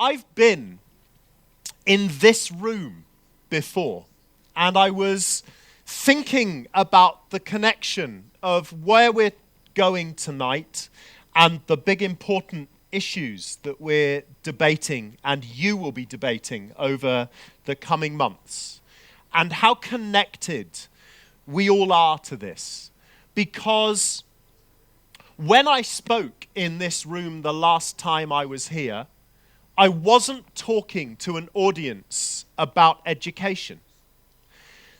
I've been in this room before, and I was thinking about the connection of where we're going tonight and the big important issues that we're debating and you will be debating over the coming months, and how connected we all are to this. Because when I spoke in this room the last time I was here, I wasn't talking to an audience about education.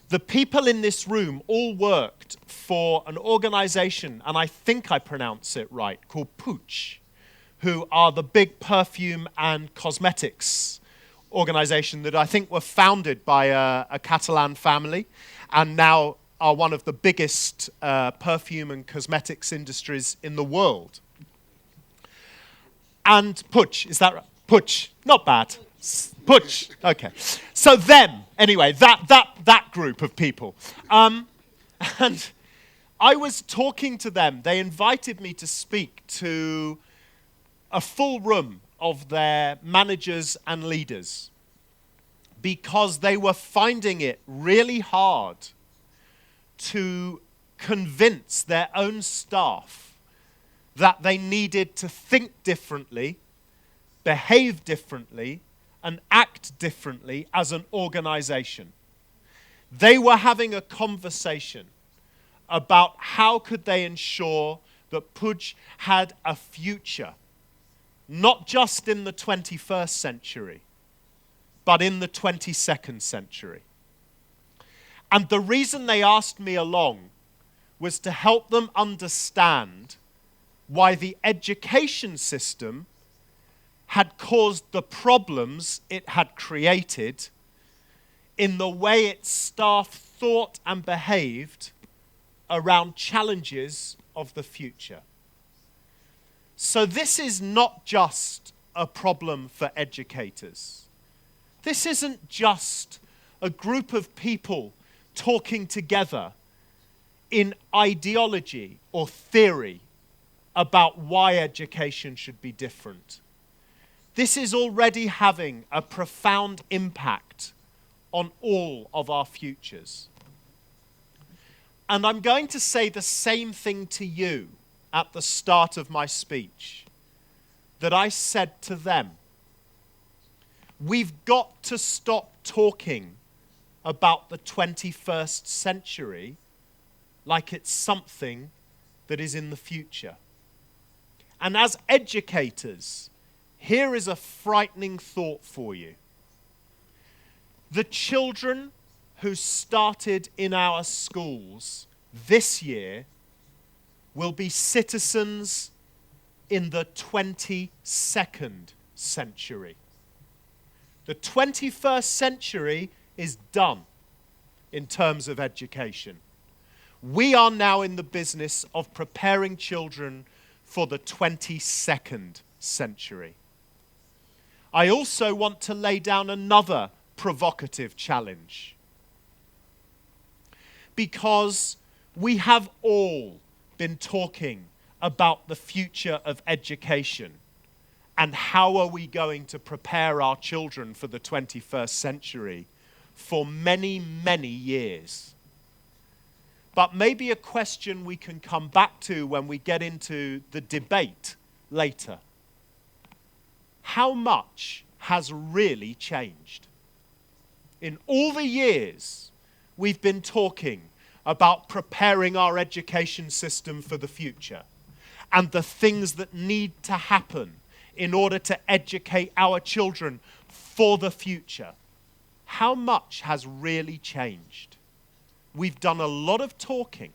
The people in this room all worked for an organization, and I think I pronounce it right, called Puig, who are the big perfume and cosmetics organization that I think were founded by a Catalan family and now are one of the biggest perfume and cosmetics industries in the world. And Puig, is that right? Puig, not bad. Puig, okay. So them, anyway, that group of people. And I was talking to them. They invited me to speak to a full room of their managers and leaders because they were finding it really hard to convince their own staff that they needed to think differently, behave differently, and act differently as an organization. They were having a conversation about how could they ensure that Puig had a future, not just in the 21st century, but in the 22nd century. And the reason they asked me along was to help them understand why the education system had caused the problems it had created in the way its staff thought and behaved around challenges of the future. So this is not just a problem for educators. This isn't just a group of people talking together in ideology or theory about why education should be different. This is already having a profound impact on all of our futures. And I'm going to say the same thing to you at the start of my speech that I said to them. We've got to stop talking about the 21st century like it's something that is in the future. And as educators, here is a frightening thought for you. The children who started in our schools this year will be citizens in the 22nd century. The 21st century is done in terms of education. We are now in the business of preparing children for the 22nd century. I also want to lay down another provocative challenge, because we have all been talking about the future of education and how are we going to prepare our children for the 21st century for many, many years. But maybe a question we can come back to when we get into the debate later. How much has really changed? In all the years we've been talking about preparing our education system for the future and the things that need to happen in order to educate our children for the future, how much has really changed? We've done a lot of talking,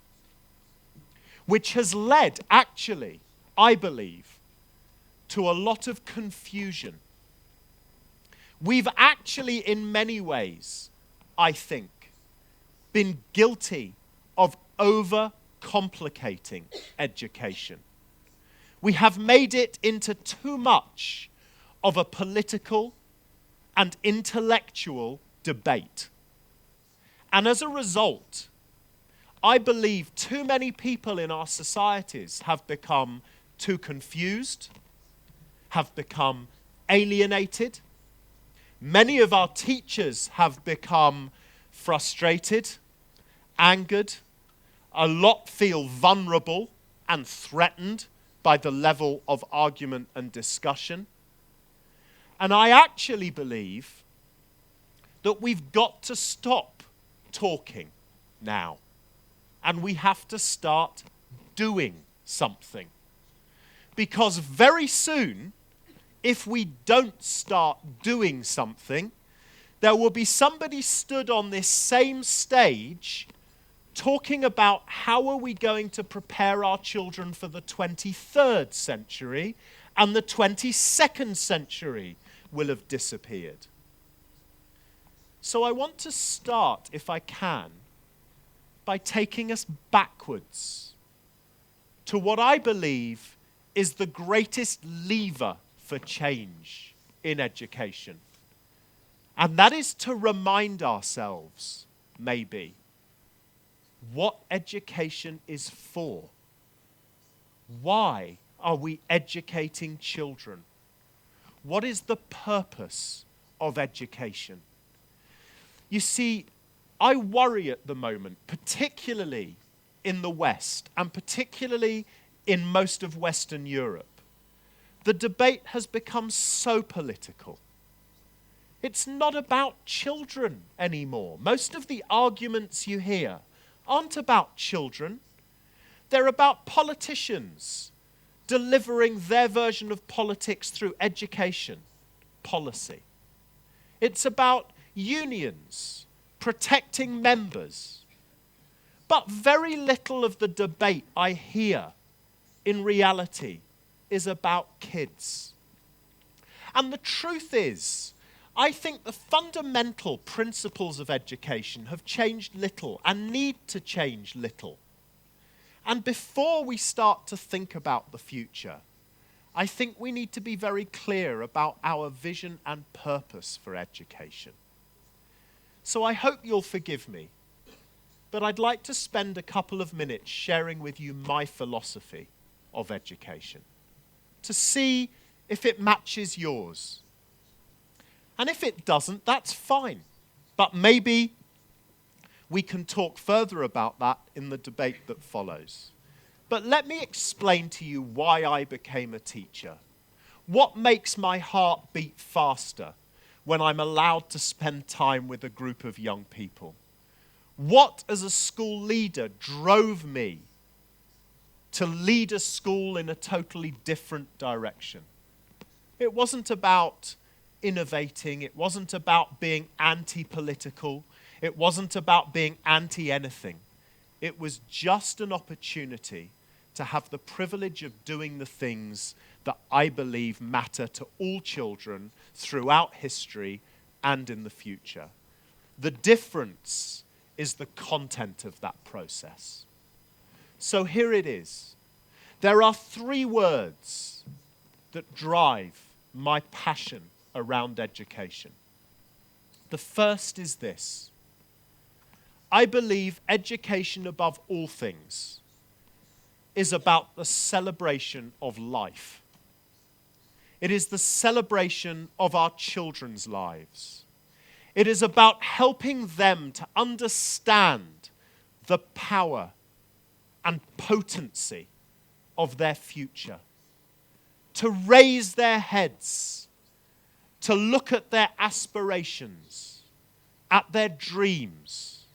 which has led, actually, I believe, to a lot of confusion. We've actually, in many ways, I think, been guilty of over-complicating education. We have made it into too much of a political and intellectual debate. And as a result, I believe too many people in our societies have become too confused, have become alienated. Many of our teachers have become frustrated, angered. A lot feel vulnerable and threatened by the level of argument and discussion. And I actually believe that we've got to stop talking now. And we have to start doing something. Because very soon, if we don't start doing something, there will be somebody stood on this same stage talking about how are we going to prepare our children for the 23rd century, and the 22nd century will have disappeared. So I want to start, if I can, by taking us backwards to what I believe is the greatest lever for change in education. And that is to remind ourselves, maybe, what education is for. Why are we educating children? What is the purpose of education? You see, I worry at the moment, particularly in the West, and particularly in most of Western Europe. The debate has become so political. It's not about children anymore. Most of the arguments you hear aren't about children. They're about politicians delivering their version of politics through education policy. It's about unions protecting members. But very little of the debate I hear in reality is about kids. And the truth is, I think the fundamental principles of education have changed little and need to change little. And before we start to think about the future, I think we need to be very clear about our vision and purpose for education. So I hope you'll forgive me, but I'd like to spend a couple of minutes sharing with you my philosophy of education, to see if it matches yours. And if it doesn't, that's fine. But maybe we can talk further about that in the debate that follows. But let me explain to you why I became a teacher. What makes my heart beat faster when I'm allowed to spend time with a group of young people? What, as a school leader, drove me to lead a school in a totally different direction? It wasn't about innovating. It wasn't about being anti-political. It wasn't about being anti-anything. It was just an opportunity to have the privilege of doing the things that I believe matter to all children throughout history and in the future. The difference is the content of that process. So here it is. There are 3 words that drive my passion around education. The first is this: I believe education above all things is about the celebration of life. It is the celebration of our children's lives. It is about helping them to understand the power and potency of their future, to raise their heads, to look at their aspirations, at their dreams,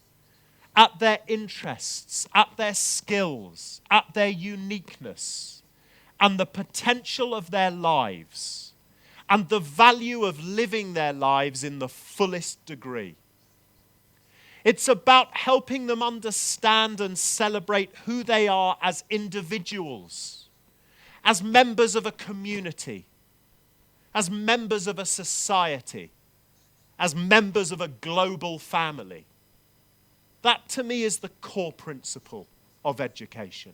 at their interests, at their skills, at their uniqueness, and the potential of their lives, and the value of living their lives in the fullest degree. It's about helping them understand and celebrate who they are as individuals, as members of a community, as members of a society, as members of a global family. That, to me, is the core principle of education.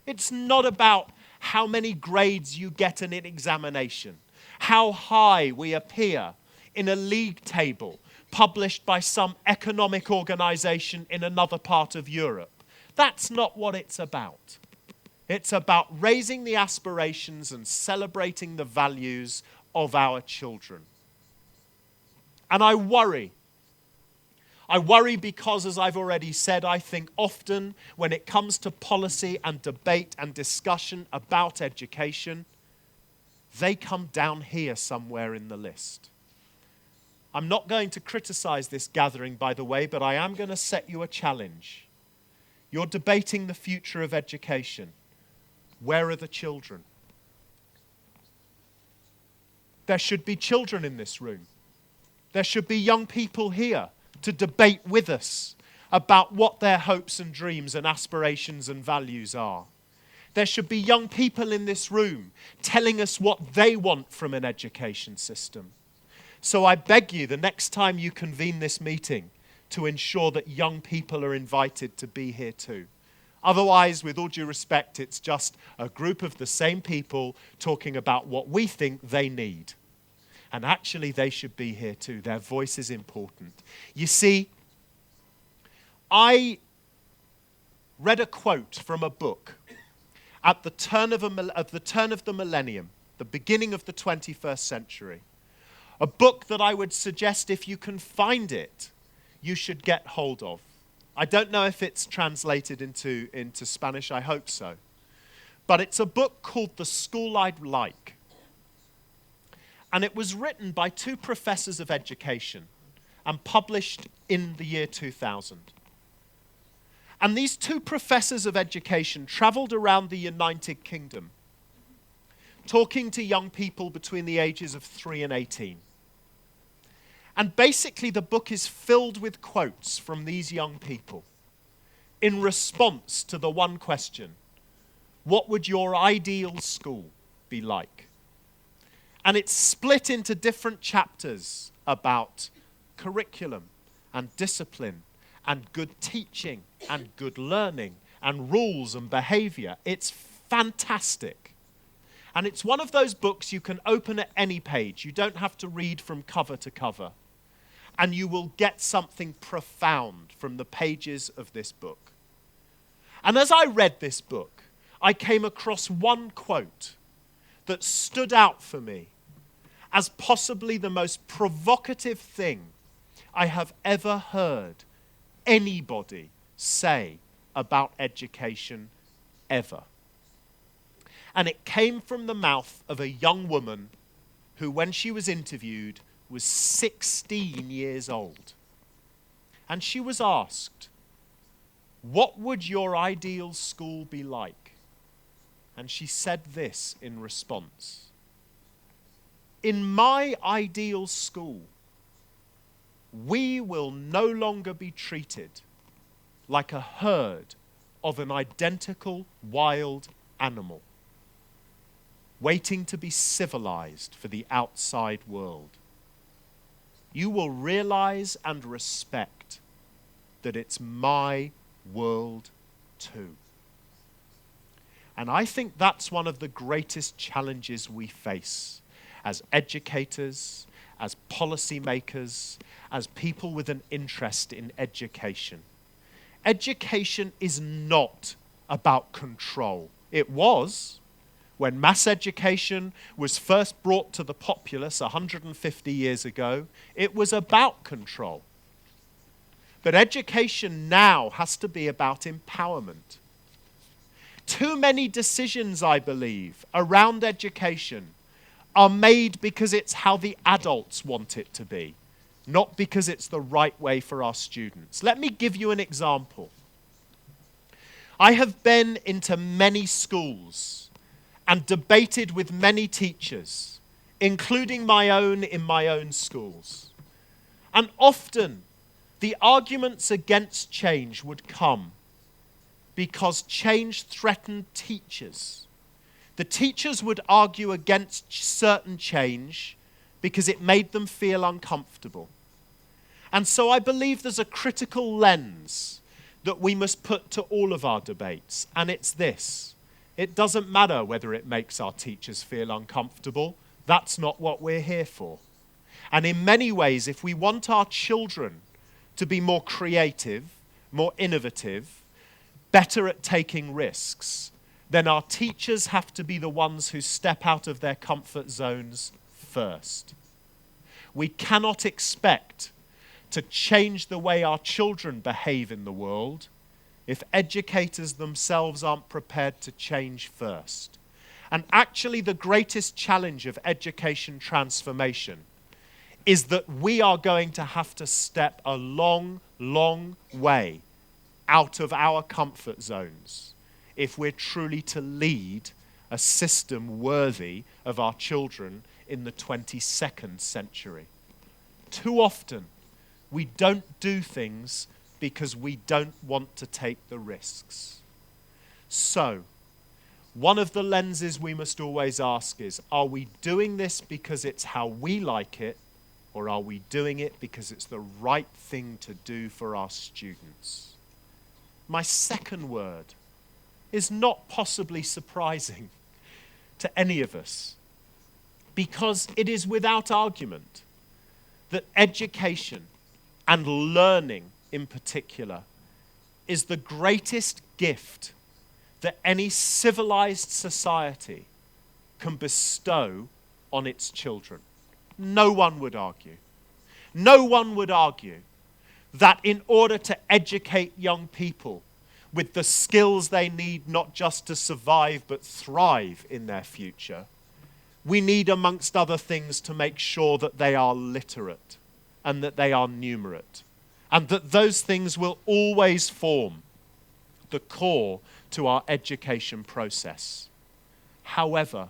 It's not about how many grades you get in an examination, how high we appear in a league table published by some economic organization in another part of Europe. That's not what it's about. It's about raising the aspirations and celebrating the values of our children. And I worry. I worry because, as I've already said, I think often when it comes to policy and debate and discussion about education, they come down here somewhere in the list. I'm not going to criticize this gathering, by the way, but I am going to set you a challenge. You're debating the future of education. Where are the children? There should be children in this room. There should be young people here to debate with us about what their hopes and dreams and aspirations and values are. There should be young people in this room telling us what they want from an education system. So I beg you, the next time you convene this meeting, to ensure that young people are invited to be here too. Otherwise, with all due respect, it's just a group of the same people talking about what we think they need. And actually, they should be here too. Their voice is important. You see, I read a quote from a book at the turn of the millennium, the beginning of the 21st century. A book that I would suggest, if you can find it, you should get hold of. I don't know if it's translated into Spanish. I hope so. But it's a book called The School I'd Like. And it was written by two professors of education and published in the year 2000. And these two professors of education traveled around the United Kingdom, talking to young people between the ages of 3 and 18. And basically the book is filled with quotes from these young people in response to the one question: what would your ideal school be like? And it's split into different chapters about curriculum and discipline and good teaching and good learning and rules and behavior. It's fantastic. And it's one of those books you can open at any page. You don't have to read from cover to cover. And you will get something profound from the pages of this book. And as I read this book, I came across one quote that stood out for me as possibly the most provocative thing I have ever heard anybody say about education ever. And it came from the mouth of a young woman who, when she was interviewed, was 16 years old. And she was asked, "What would your ideal school be like?" And she said this in response: "In my ideal school, we will no longer be treated like a herd of an identical wild animal, waiting to be civilized for the outside world. You will realize and respect that it's my world too." And I think that's one of the greatest challenges we face as educators, as policymakers, as people with an interest in education. Education is not about control. It was when mass education was first brought to the populace 150 years ago. It was about control. But education now has to be about empowerment. Too many decisions, I believe, around education are made because it's how the adults want it to be, not because it's the right way for our students. Let me give you an example. I have been into many schools and debated with many teachers, including my own in my own schools. And often, the arguments against change would come because change threatened teachers. The teachers would argue against certain change because it made them feel uncomfortable. And so I believe there's a critical lens that we must put to all of our debates, and it's this: it doesn't matter whether it makes our teachers feel uncomfortable. That's not what we're here for. And in many ways, if we want our children to be more creative, more innovative, better at taking risks, then our teachers have to be the ones who step out of their comfort zones first. We cannot expect to change the way our children behave in the world if educators themselves aren't prepared to change first. And actually, the greatest challenge of education transformation is that we are going to have to step a long, long way out of our comfort zones if we're truly to lead a system worthy of our children in the 22nd century. Too often, we don't do things because we don't want to take the risks. So, one of the lenses we must always ask is, are we doing this because it's how we like it, or are we doing it because it's the right thing to do for our students? My second word is not possibly surprising to any of us, because it is without argument that education and learning in particular is the greatest gift that any civilized society can bestow on its children. No one would argue. No one would argue that in order to educate young people with the skills they need not just to survive but thrive in their future, we need, amongst other things, to make sure that they are literate and that they are numerate, and that those things will always form the core to our education process. However,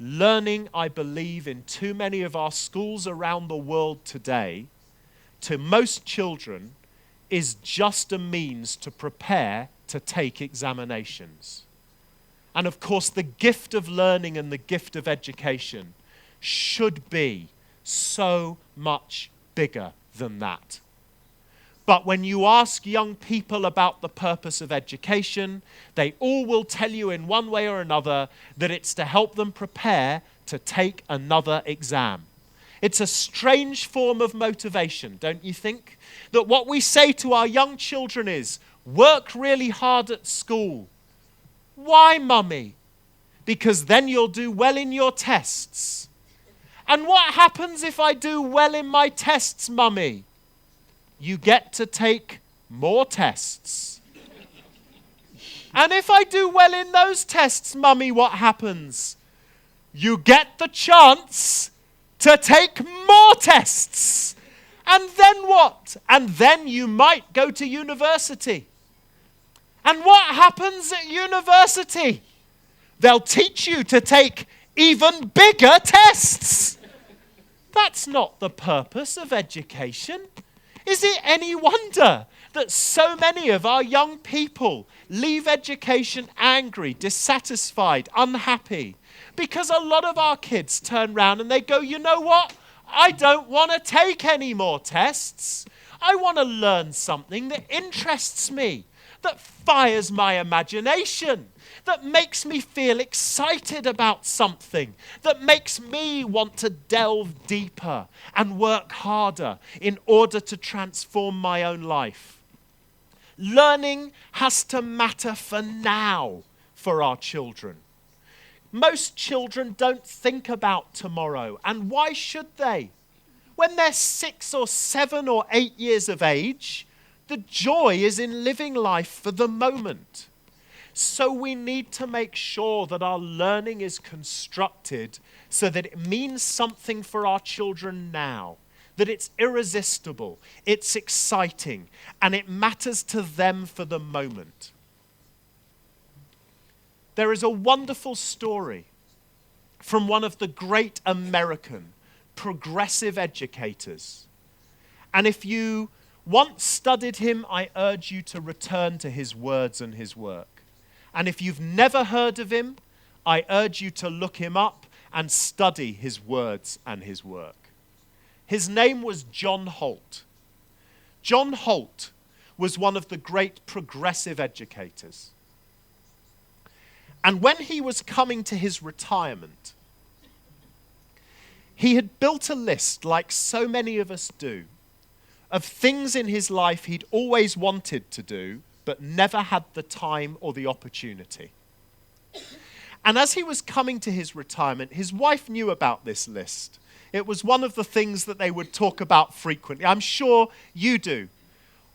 learning, I believe, in too many of our schools around the world today, to most children, is just a means to prepare to take examinations. And of course, the gift of learning and the gift of education should be so much bigger than that. But when you ask young people about the purpose of education, they all will tell you in one way or another that it's to help them prepare to take another exam. It's a strange form of motivation, don't you think? That what we say to our young children is, work really hard at school. Why, mummy? Because then you'll do well in your tests. And what happens if I do well in my tests, mummy? You get to take more tests. And if I do well in those tests, mummy, what happens? You get the chance to take more tests. And then what? And then you might go to university. And what happens at university? They'll teach you to take even bigger tests. That's not the purpose of education. Is it any wonder that so many of our young people leave education angry, dissatisfied, unhappy? Because a lot of our kids turn around and they go, you know what? I don't want to take any more tests. I want to learn something that interests me, that fires my imagination, that makes me feel excited about something, that makes me want to delve deeper and work harder in order to transform my own life. Learning has to matter for now for our children. Most children don't think about tomorrow, and why should they? When they're 6 or 7 or 8 years of age, the joy is in living life for the moment. So we need to make sure that our learning is constructed so that it means something for our children now, that it's irresistible, it's exciting, and it matters to them for the moment. There is a wonderful story from one of the great American progressive educators. And if you once studied him, I urge you to return to his words and his work. And if you've never heard of him, I urge you to look him up and study his words and his work. His name was John Holt. John Holt was one of the great progressive educators. And when he was coming to his retirement, he had built a list, like so many of us do, of things in his life he'd always wanted to do, but never had the time or the opportunity. And as he was coming to his retirement, his wife knew about this list. It was one of the things that they would talk about frequently. I'm sure you do.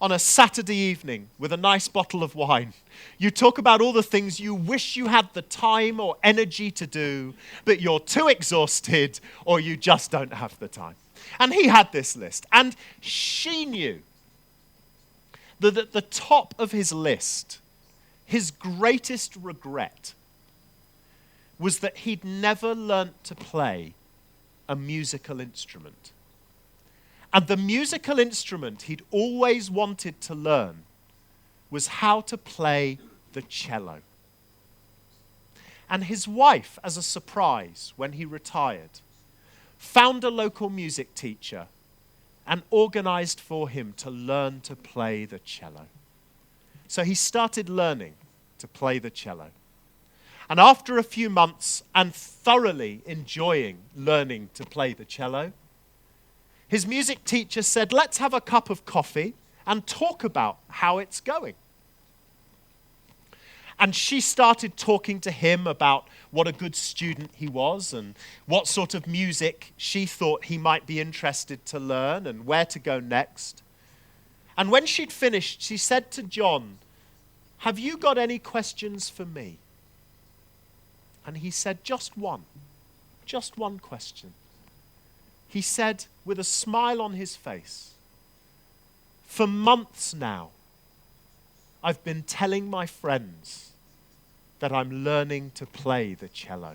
On a Saturday evening with a nice bottle of wine, you talk about all the things you wish you had the time or energy to do, but you're too exhausted or you just don't have the time. And he had this list. And she knew that at the top of his list, his greatest regret was that he'd never learnt to play a musical instrument. And the musical instrument he'd always wanted to learn was how to play the cello. And his wife, as a surprise, when he retired, found a local music teacher and organized for him to learn to play the cello. So he started learning to play the cello. And after a few months and thoroughly enjoying learning to play the cello, his music teacher said, let's have a cup of coffee and talk about how it's going. And she started talking to him about what a good student he was and what sort of music she thought he might be interested to learn and where to go next. And when she'd finished, she said to John, have you got any questions for me? And he said, just one question. He said, with a smile on his face, for months now, I've been telling my friends that I'm learning to play the cello.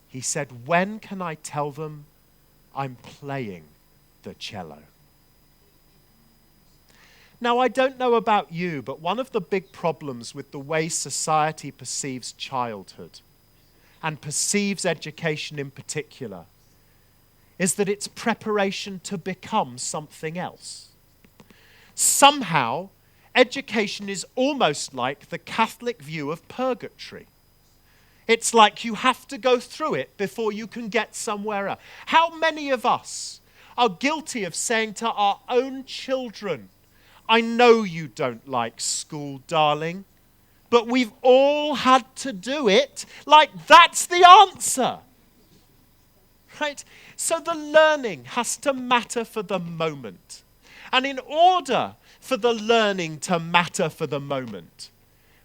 He said, when can I tell them I'm playing the cello? Now, I don't know about you, but one of the big problems with the way society perceives childhood, and perceives education in particular, is that it's preparation to become something else. Somehow, education is almost like the Catholic view of purgatory. It's like you have to go through it before you can get somewhere else. How many of us are guilty of saying to our own children, I know you don't like school, darling, but we've all had to do it. Like, that's the answer. Right? So the learning has to matter for the moment. And in order for the learning to matter for the moment,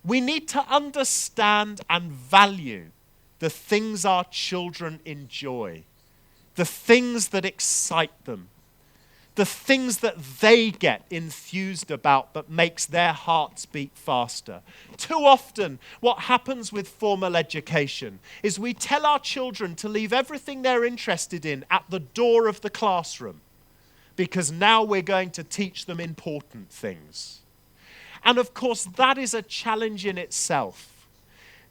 we need to understand and value the things our children enjoy, the things that excite them, the things that they get enthused about that makes their hearts beat faster. Too often, what happens with formal education is we tell our children to leave everything they're interested in at the door of the classroom, because now we're going to teach them important things. And of course, that is a challenge in itself,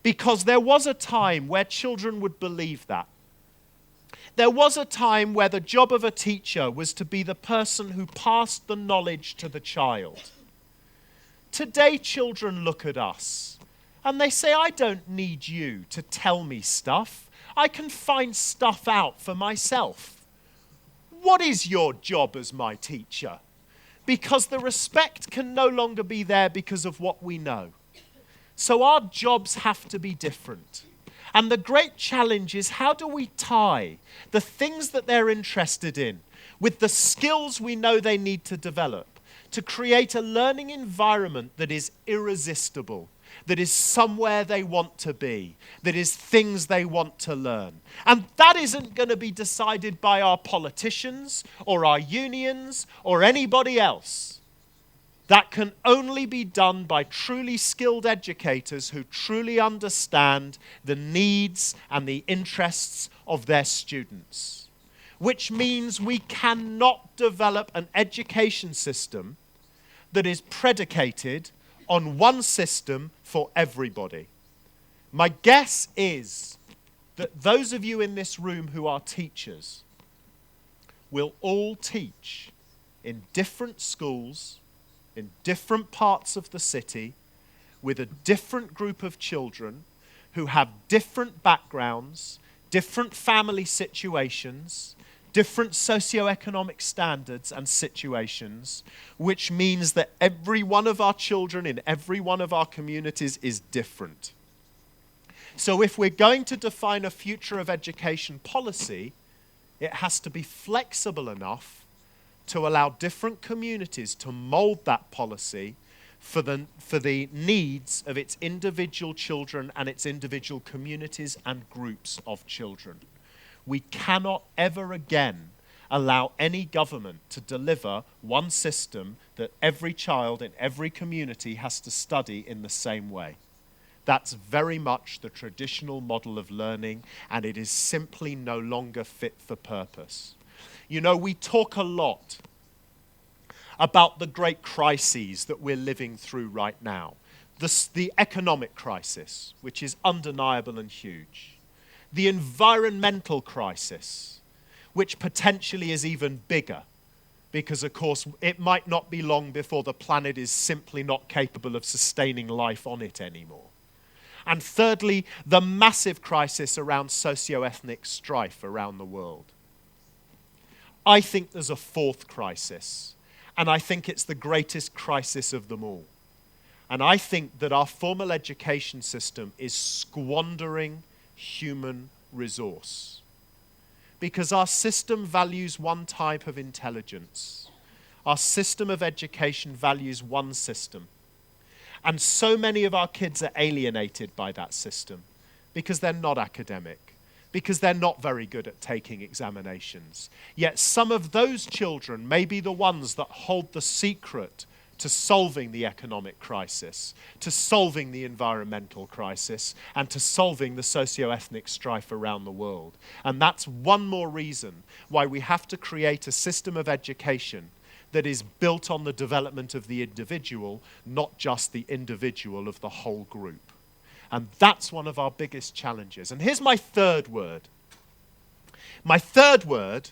because there was a time where children would believe that. There was a time where the job of a teacher was to be the person who passed the knowledge to the child. Today, children look at us and they say, I don't need you to tell me stuff. I can find stuff out for myself. What is your job as my teacher? Because the respect can no longer be there because of what we know. So our jobs have to be different. And the great challenge is, how do we tie the things that they're interested in with the skills we know they need to develop to create a learning environment that is irresistible, that is somewhere they want to be, that is things they want to learn. And that isn't going to be decided by our politicians or our unions or anybody else. That can only be done by truly skilled educators who truly understand the needs and the interests of their students. Which means we cannot develop an education system that is predicated on one system for everybody. My guess is that those of you in this room who are teachers will all teach in different schools, in different parts of the city, with a different group of children who have different backgrounds, different family situations, different socioeconomic standards and situations, which means that every one of our children in every one of our communities is different. So if we're going to define a future of education policy, it has to be flexible enough to allow different communities to mold that policy for the needs of its individual children and its individual communities and groups of children. We cannot ever again allow any government to deliver one system that every child in every community has to study in the same way. That's very much the traditional model of learning, and it is simply no longer fit for purpose. You know, we talk a lot about the great crises that we're living through right now. The economic crisis, which is undeniable and huge. The environmental crisis, which potentially is even bigger, because, of course, it might not be long before the planet is simply not capable of sustaining life on it anymore. And thirdly, the massive crisis around socio-ethnic strife around the world. I think there's a fourth crisis, and I think it's the greatest crisis of them all. And I think that our formal education system is squandering human resource. Because our system values one type of intelligence. Our system of education values one system. And so many of our kids are alienated by that system because they're not academic, because they're not very good at taking examinations. Yet some of those children may be the ones that hold the secret to solving the economic crisis, to solving the environmental crisis, and to solving the socio-ethnic strife around the world. And that's one more reason why we have to create a system of education that is built on the development of the individual, not just the individual of the whole group. And that's one of our biggest challenges. And here's my third word. My third word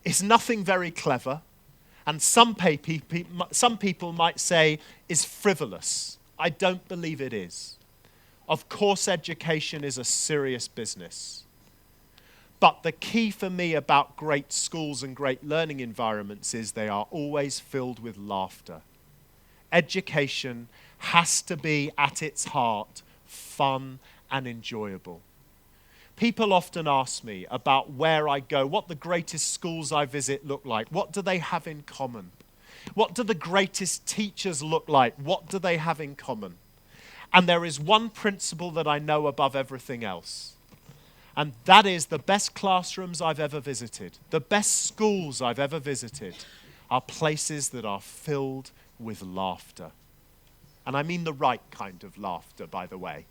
is nothing very clever, and some people might say is frivolous. I don't believe it is. Of course, education is a serious business. But the key for me about great schools and great learning environments is they are always filled with laughter. Education has to be, at its heart, fun and enjoyable. People often ask me about where I go, what the greatest schools I visit look like, what do they have in common? What do the greatest teachers look like? What do they have in common? And there is one principle that I know above everything else. And that is the best classrooms I've ever visited, the best schools I've ever visited, are places that are filled with laughter. And I mean the right kind of laughter, by the way.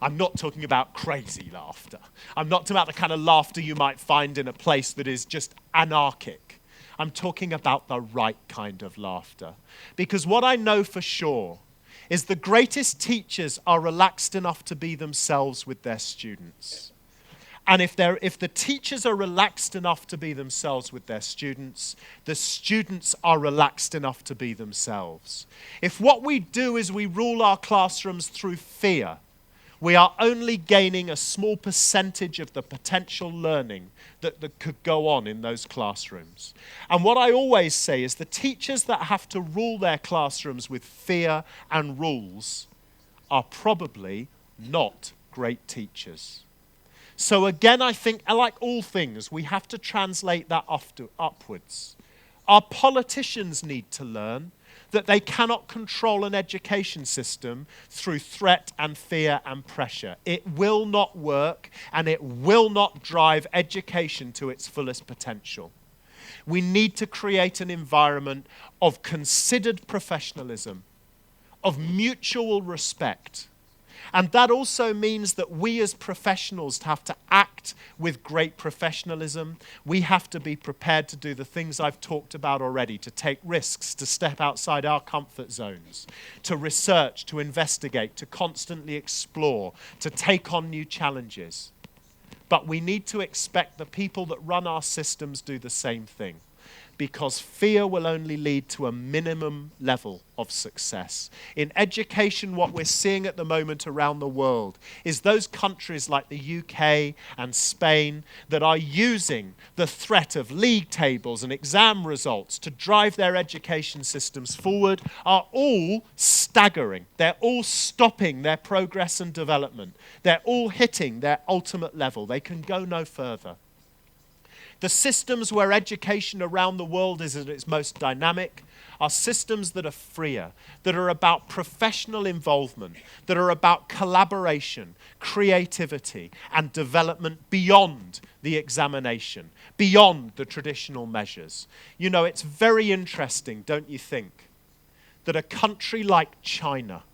I'm not talking about crazy laughter. I'm not talking about the kind of laughter you might find in a place that is just anarchic. I'm talking about the right kind of laughter. Because what I know for sure is the greatest teachers are relaxed enough to be themselves with their students. And if the teachers are relaxed enough to be themselves with their students, the students are relaxed enough to be themselves. If what we do is we rule our classrooms through fear, we are only gaining a small percentage of the potential learning that could go on in those classrooms. And what I always say is the teachers that have to rule their classrooms with fear and rules are probably not great teachers. So again, I think, like all things, we have to translate that upwards. Our politicians need to learn that they cannot control an education system through threat and fear and pressure. It will not work, and it will not drive education to its fullest potential. We need to create an environment of considered professionalism, of mutual respect. And that also means that we as professionals have to act with great professionalism. We have to be prepared to do the things I've talked about already, to take risks, to step outside our comfort zones, to research, to investigate, to constantly explore, to take on new challenges. But we need to expect the people that run our systems do the same thing. because fear will only lead to a minimum level of success. In education, what we're seeing at the moment around the world is those countries like the UK and Spain that are using the threat of league tables and exam results to drive their education systems forward are all staggering. They're all stopping their progress and development. They're all hitting their ultimate level. They can go no further. The systems where education around the world is at its most dynamic are systems that are freer, that are about professional involvement, that are about collaboration, creativity, and development beyond the examination, beyond the traditional measures. You know, it's very interesting, don't you think, that a country like China,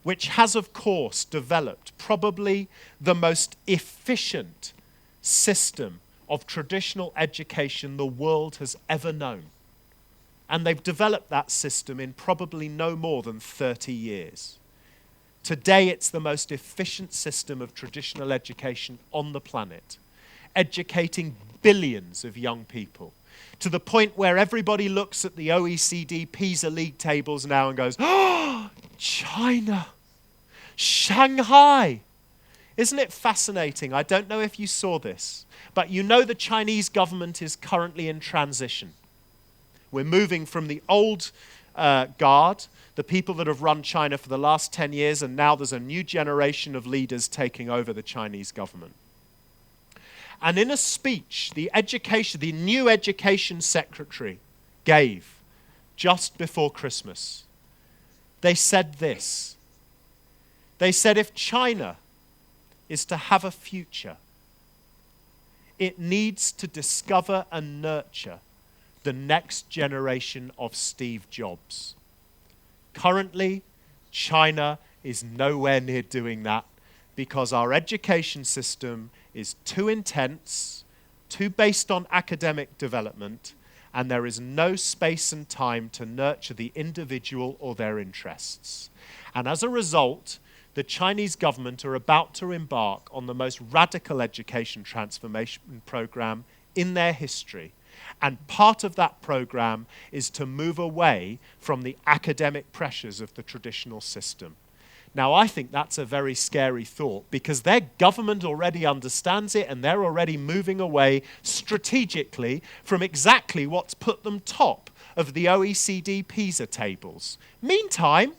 which has, of course, developed probably the most efficient system of traditional education the world has ever known. And they've developed that system in probably no more than 30 years. Today, it's the most efficient system of traditional education on the planet, educating billions of young people, to the point where everybody looks at the OECD PISA league tables now and goes, "Oh, China, Shanghai." Isn't it fascinating? I don't know if you saw this, but you know the Chinese government is currently in transition. We're moving from the old guard, the people that have run China for the last 10 years, and now there's a new generation of leaders taking over the Chinese government. And in a speech, the new education secretary gave just before Christmas, they said this. They said, if China is to have a future, it needs to discover and nurture the next generation of Steve Jobs. Currently, China is nowhere near doing that because our education system is too intense, too based on academic development, and there is no space and time to nurture the individual or their interests. And as a result, the Chinese government are about to embark on the most radical education transformation program in their history. And part of that program is to move away from the academic pressures of the traditional system. Now, I think that's a very scary thought because their government already understands it and they're already moving away strategically from exactly what's put them top of the OECD PISA tables. Meantime,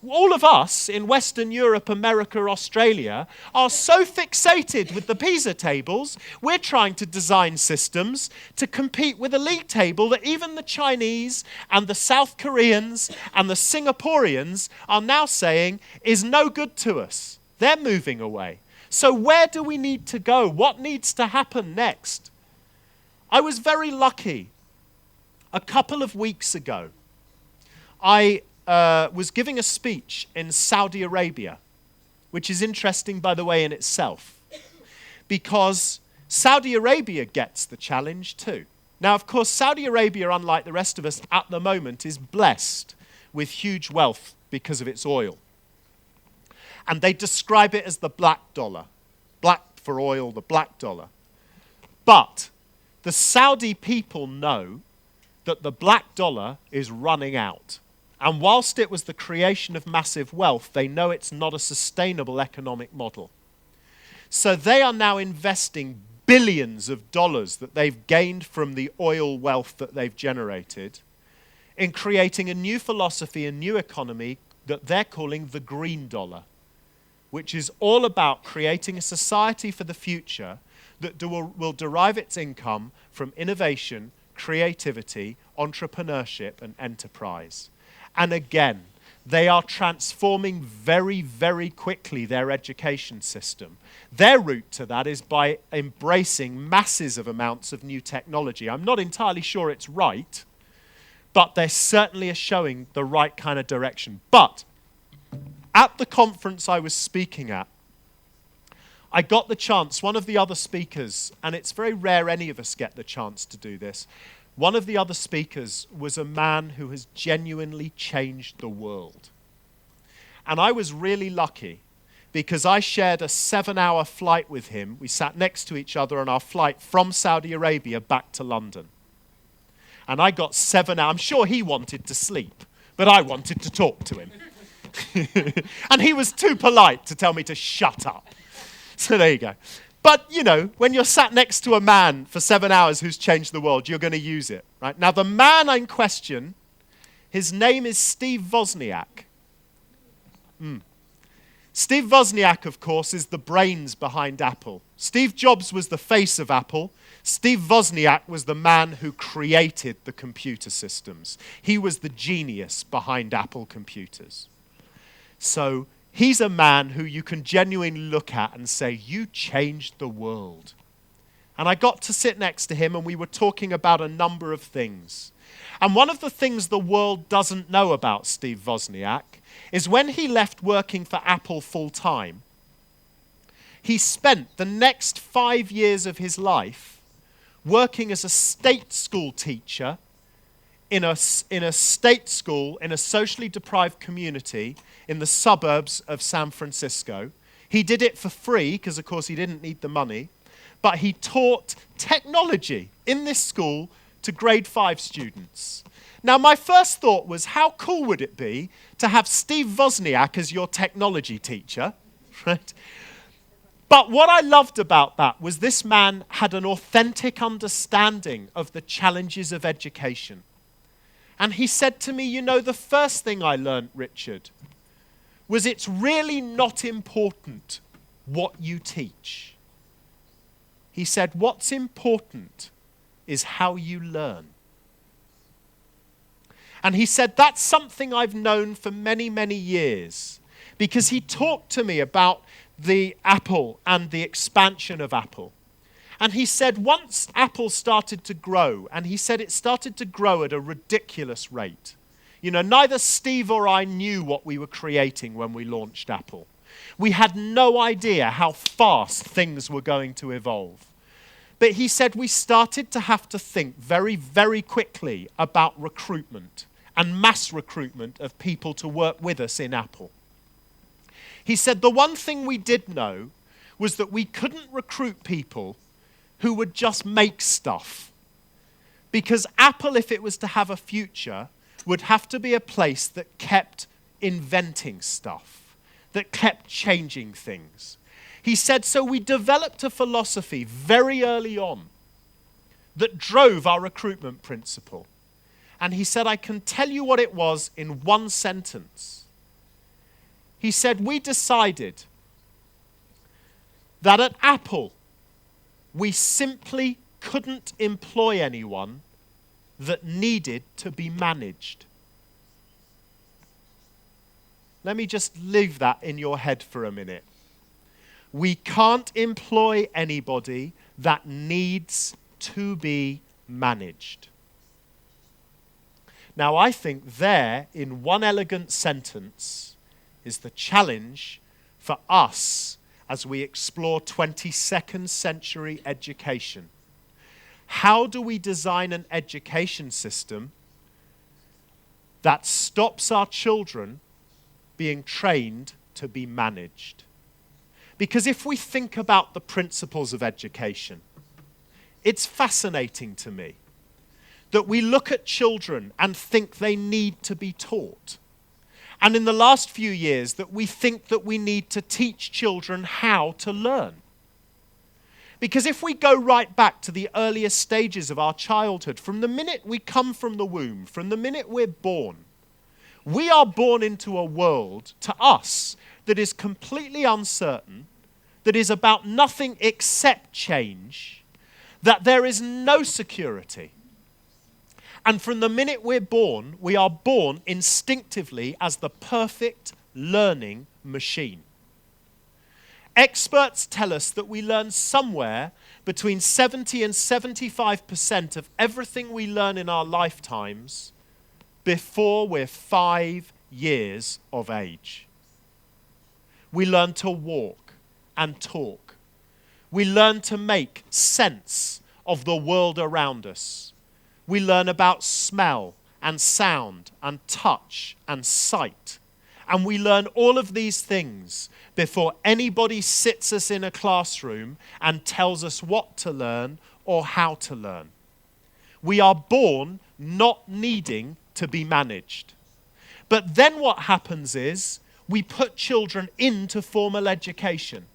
all of us in Western Europe, America, Australia are so fixated with the PISA tables, we're trying to design systems to compete with a league table that even the Chinese and the South Koreans and the Singaporeans are now saying is no good to us. They're moving away. So where do we need to go? What needs to happen next? I was very lucky. A couple of weeks ago, I was giving a speech in Saudi Arabia, which is interesting, by the way, in itself, because Saudi Arabia gets the challenge too. Now, of course, Saudi Arabia, unlike the rest of us at the moment, is blessed with huge wealth because of its oil. And they describe it as the black dollar. Black for oil, the black dollar. But the Saudi people know that the black dollar is running out. And whilst it was the creation of massive wealth, they know it's not a sustainable economic model. So they are now investing billions of dollars that they've gained from the oil wealth that they've generated in creating a new philosophy, a new economy that they're calling the green dollar, which is all about creating a society for the future that will derive its income from innovation, creativity, entrepreneurship, and enterprise. And again, they are transforming very, very quickly their education system. Their route to that is by embracing masses of amounts of new technology. I'm not entirely sure it's right, but they certainly are showing the right kind of direction. But at the conference I was speaking at, I got the chance, one of the other speakers, and it's very rare any of us get the chance to do this, one of the other speakers was a man who has genuinely changed the world. And I was really lucky because I shared a 7-hour flight with him. We sat next to each other on our flight from Saudi Arabia back to London. And I got 7 hours. I'm sure he wanted to sleep, but I wanted to talk to him. And he was too polite to tell me to shut up. So there you go. But, you know, when you're sat next to a man for 7 hours who's changed the world, you're going to use it, right? Now, the man in question, his name is Steve Wozniak. Steve Wozniak, of course, is the brains behind Apple. Steve Jobs was the face of Apple. Steve Wozniak was the man who created the computer systems. He was the genius behind Apple computers. So he's a man who you can genuinely look at and say, you changed the world. And I got to sit next to him and we were talking about a number of things. And one of the things the world doesn't know about Steve Wozniak is when he left working for Apple full-time, he spent the next 5 years of his life working as a state school teacher in a state school in a socially deprived community in the suburbs of San Francisco. He did it for free because, of course, he didn't need the money. But he taught technology in this school to grade 5 students. Now, my first thought was, how cool would it be to have Steve Wozniak as your technology teacher, right? But what I loved about that was this man had an authentic understanding of the challenges of education. And he said to me, you know, the first thing I learned, Richard, was it's really not important what you teach. He said, what's important is how you learn. And he said, that's something I've known for many, many years, because he talked to me about the Apple and the expansion of Apple. And he said once Apple started to grow, and he said it started to grow at a ridiculous rate. You know, neither Steve or I knew what we were creating when we launched Apple. We had no idea how fast things were going to evolve. But he said we started to have to think very, very quickly about recruitment and mass recruitment of people to work with us in Apple. He said the one thing we did know was that we couldn't recruit people who would just make stuff. Because Apple, if it was to have a future, would have to be a place that kept inventing stuff, that kept changing things. He said, so we developed a philosophy very early on that drove our recruitment principle. And he said, I can tell you what it was in one sentence. He said, we decided that at Apple, we simply couldn't employ anyone that needed to be managed. Let me just leave that in your head for a minute. We can't employ anybody that needs to be managed. Now, I think there, in one elegant sentence, is the challenge for us as we explore 22nd century education. How do we design an education system that stops our children being trained to be managed? Because if we think about the principles of education, it's fascinating to me that we look at children and think they need to be taught. And in the last few years, that we think that we need to teach children how to learn. Because if we go right back to the earliest stages of our childhood, from the minute we come from the womb, from the minute we're born, we are born into a world, to us, that is completely uncertain, that is about nothing except change, that there is no security. And from the minute we're born, we are born instinctively as the perfect learning machine. Experts tell us that we learn somewhere between 70 and 75% of everything we learn in our lifetimes before we're 5 years of age. We learn to walk and talk. We learn to make sense of the world around us. We learn about smell and sound and touch and sight. And we learn all of these things before anybody sits us in a classroom and tells us what to learn or how to learn. We are born not needing to be managed. But then what happens is we put children into formal education.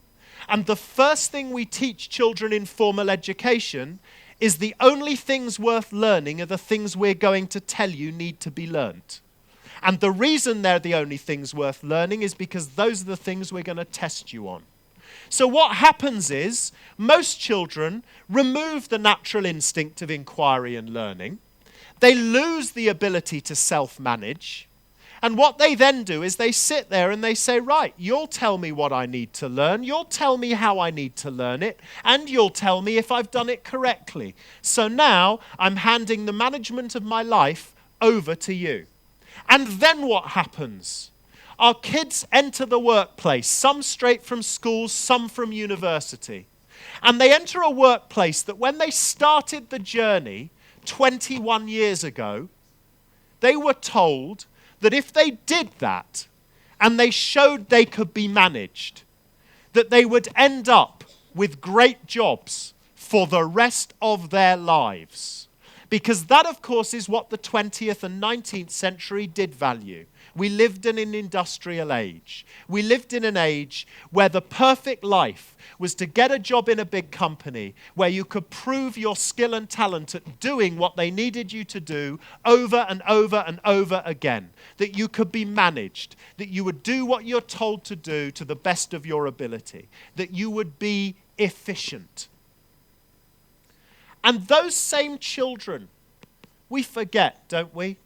And the first thing we teach children in formal education is the only things worth learning are the things we're going to tell you need to be learnt. And the reason they're the only things worth learning is because those are the things we're going to test you on. So what happens is most children remove the natural instinct of inquiry and learning. They lose the ability to self-manage. And what they then do is they sit there and they say, right, you'll tell me what I need to learn, you'll tell me how I need to learn it, and you'll tell me if I've done it correctly. So now I'm handing the management of my life over to you. And then what happens? Our kids enter the workplace, some straight from school, some from university. And they enter a workplace that when they started the journey 21 years ago, they were told that if they did that and they showed they could be managed, that they would end up with great jobs for the rest of their lives. Because that, of course, is what the 20th and 19th century did value. We lived in an industrial age. We lived in an age where the perfect life was to get a job in a big company where you could prove your skill and talent at doing what they needed you to do over and over and over again. That you could be managed. That you would do what you're told to do to the best of your ability. That you would be efficient. And those same children, we forget, don't we?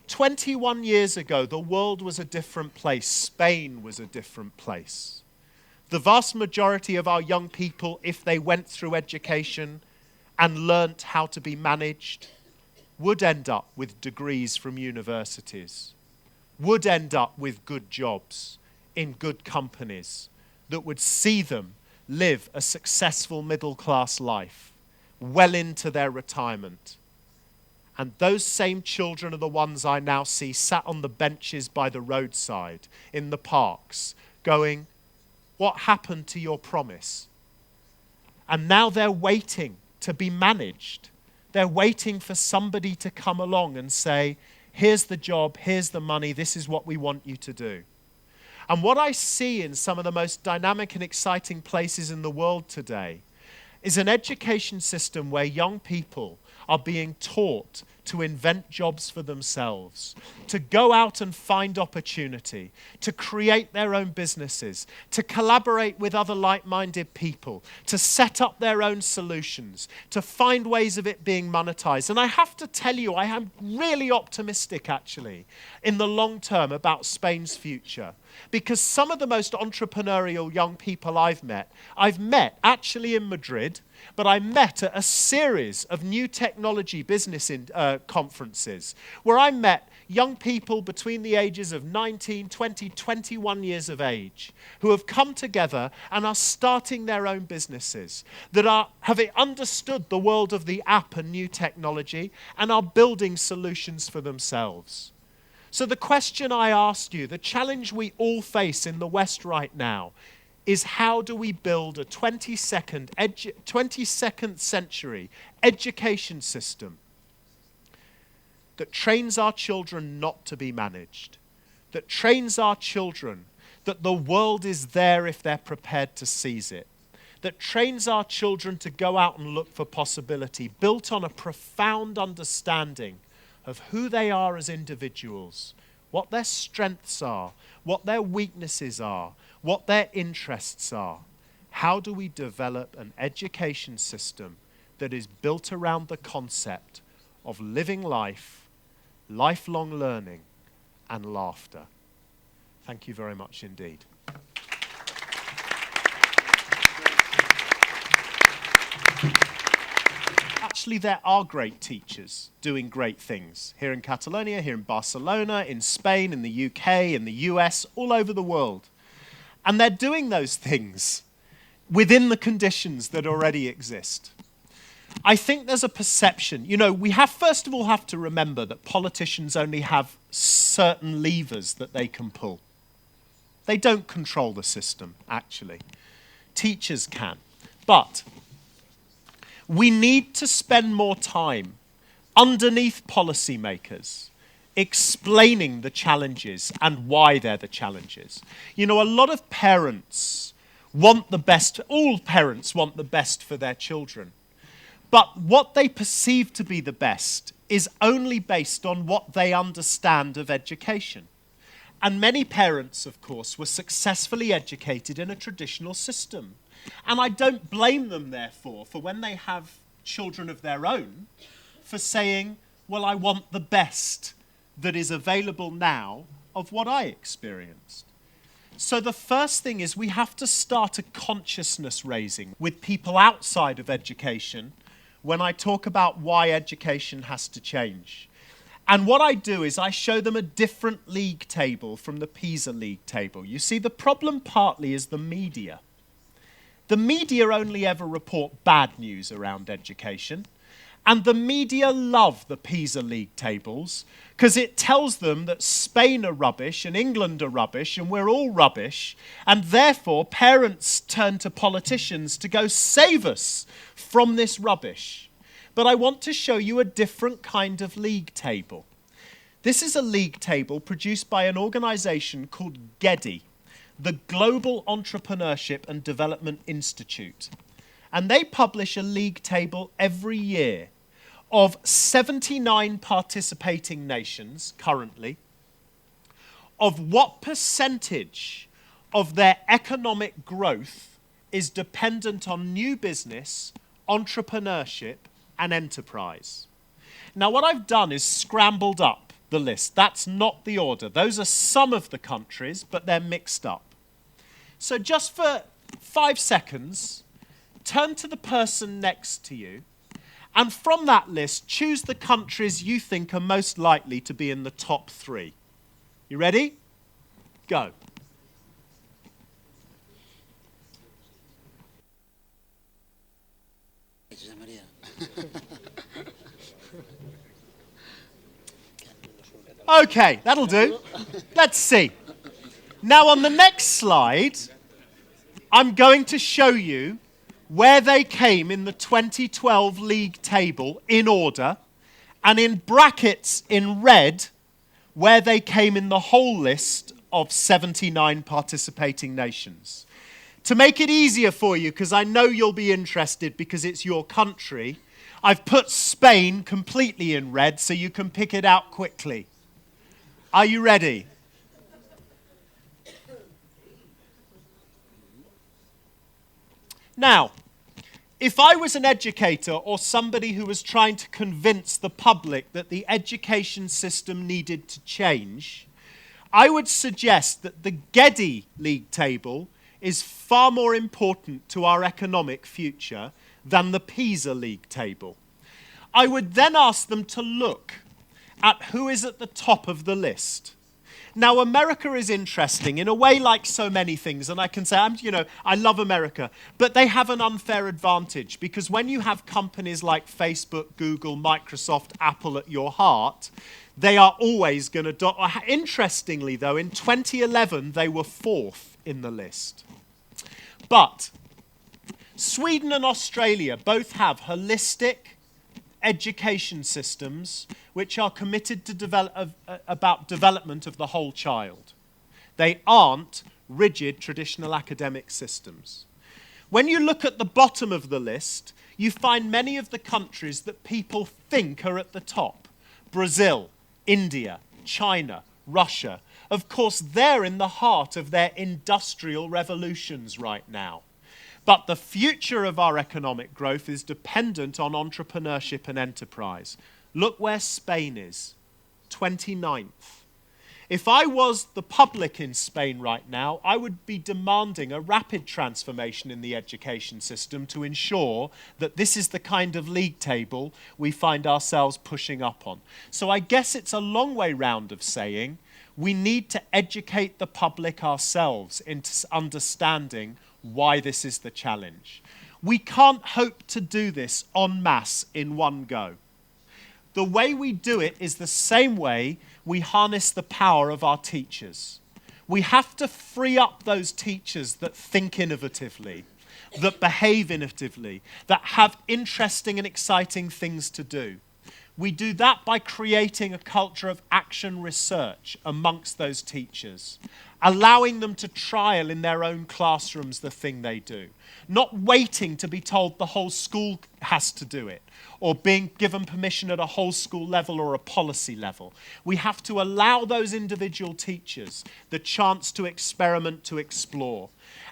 21 years ago, the world was a different place. Spain was a different place. The vast majority of our young people, if they went through education and learnt how to be managed, would end up with degrees from universities, would end up with good jobs in good companies that would see them live a successful middle-class life well into their retirement. And those same children are the ones I now see sat on the benches by the roadside, in the parks, going, what happened to your promise? And now they're waiting to be managed. They're waiting for somebody to come along and say, here's the job, here's the money, this is what we want you to do. And what I see in some of the most dynamic and exciting places in the world today is an education system where young people are being taught to invent jobs for themselves, to go out and find opportunity, to create their own businesses, to collaborate with other like-minded people, to set up their own solutions, to find ways of it being monetized. And I have to tell you, I am really optimistic, actually, in the long term about Spain's future. Because some of the most entrepreneurial young people I've met actually in Madrid, but I met at a series of new technology business conferences where I met young people between the ages of 19, 20, 21 years of age who have come together and are starting their own businesses, that have understood the world of the app and new technology and are building solutions for themselves. So the question I ask you, the challenge we all face in the West right now, is how do we build a 22nd century education system that trains our children not to be managed, that trains our children that the world is there if they're prepared to seize it, that trains our children to go out and look for possibility, built on a profound understanding of who they are as individuals, what their strengths are, what their weaknesses are, what their interests are. How do we develop an education system that is built around the concept of living life, lifelong learning, and laughter? Thank you very much indeed. Actually, there are great teachers doing great things here in Catalonia, here in Barcelona, in Spain, in the UK, in the US, all over the world. And they're doing those things within the conditions that already exist. I think there's a perception. We first of all have to remember that politicians only have certain levers that they can pull. They don't control the system, actually. Teachers can. But we need to spend more time underneath policymakers, explaining the challenges and why they're the challenges. You know, a lot of parents want the best, all parents want the best for their children. But what they perceive to be the best is only based on what they understand of education. And many parents, of course, were successfully educated in a traditional system. And I don't blame them, therefore, for when they have children of their own, for saying, well, I want the best that is available now of what I experienced. So the first thing is we have to start a consciousness raising with people outside of education when I talk about why education has to change. And what I do is I show them a different league table from the PISA league table. You see, the problem partly is the media. The media only ever report bad news around education. And the media love the PISA league tables because it tells them that Spain are rubbish and England are rubbish and we're all rubbish. And therefore, parents turn to politicians to go save us from this rubbish. But I want to show you a different kind of league table. This is a league table produced by an organization called GEDI, the Global Entrepreneurship and Development Institute. And they publish a league table every year of 79 participating nations currently, of what percentage of their economic growth is dependent on new business, entrepreneurship, and enterprise. Now, what I've done is scrambled up the list. That's not the order. Those are some of the countries, but they're mixed up. So just for 5 seconds, turn to the person next to you, and from that list, choose the countries you think are most likely to be in the top 3. You ready? Go. Okay, that'll do. Let's see. Now on the next slide, I'm going to show you where they came in the 2012 league table in order, and in brackets in red, where they came in the whole list of 79 participating nations. To make it easier for you, because I know you'll be interested because it's your country, I've put Spain completely in red so you can pick it out quickly. Are you ready? Now, if I was an educator or somebody who was trying to convince the public that the education system needed to change, I would suggest that the GEDI league table is far more important to our economic future than the PISA league table. I would then ask them to look at who is at the top of the list. Now, America is interesting in a way like so many things, and I can say, I love America, but they have an unfair advantage because when you have companies like Facebook, Google, Microsoft, Apple at your heart, they are always going to... Interestingly, though, in 2011, they were 4th in the list. But Sweden and Australia both have holistic education systems which are committed to development of the whole child. They aren't rigid traditional academic systems. When you look at the bottom of the list, you find many of the countries that people think are at the top. Brazil, India, China, Russia. Of course, they're in the heart of their industrial revolutions right now. But the future of our economic growth is dependent on entrepreneurship and enterprise. Look where Spain is, 29th. If I was the public in Spain right now, I would be demanding a rapid transformation in the education system to ensure that this is the kind of league table we find ourselves pushing up on. So I guess it's a long way round of saying we need to educate the public ourselves into understanding why this is the challenge. We can't hope to do this en masse in one go. The way we do it is the same way we harness the power of our teachers. We have to free up those teachers that think innovatively, that behave innovatively, that have interesting and exciting things to do. We do that by creating a culture of action research amongst those teachers, allowing them to trial in their own classrooms the thing they do, not waiting to be told the whole school has to do it, or being given permission at a whole school level or a policy level. We have to allow those individual teachers the chance to experiment, to explore.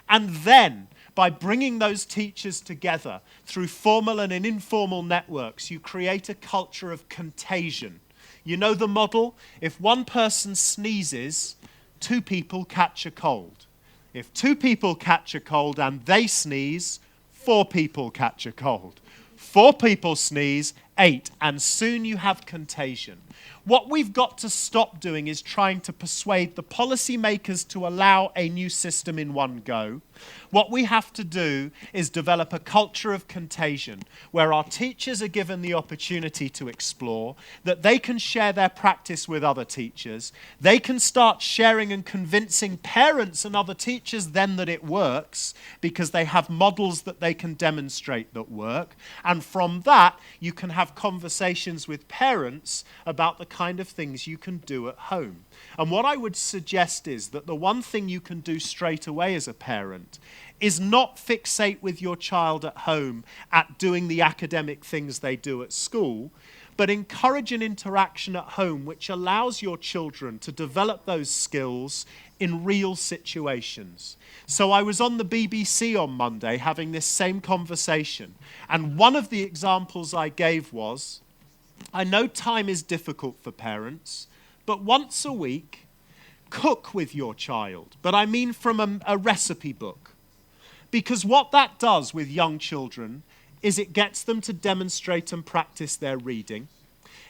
And then, by bringing those teachers together through formal and informal networks, you create a culture of contagion. You know the model? If one person sneezes, 2 people catch a cold. If 2 people catch a cold and they sneeze, 4 people catch a cold. 4 people sneeze, 8, and soon you have contagion. What we've got to stop doing is trying to persuade the policymakers to allow a new system in one go. What we have to do is develop a culture of contagion where our teachers are given the opportunity to explore, that they can share their practice with other teachers, they can start sharing and convincing parents and other teachers then that it works because they have models that they can demonstrate that work. And from that, you can have conversations with parents about the kind of things you can do at home. And what I would suggest is that the one thing you can do straight away as a parent is not fixate with your child at home at doing the academic things they do at school, but encourage an interaction at home which allows your children to develop those skills in real situations. So I was on the BBC on Monday having this same conversation, and one of the examples I gave was, I know time is difficult for parents, but once a week, cook with your child. But I mean from a recipe book. Because what that does with young children is it gets them to demonstrate and practice their reading.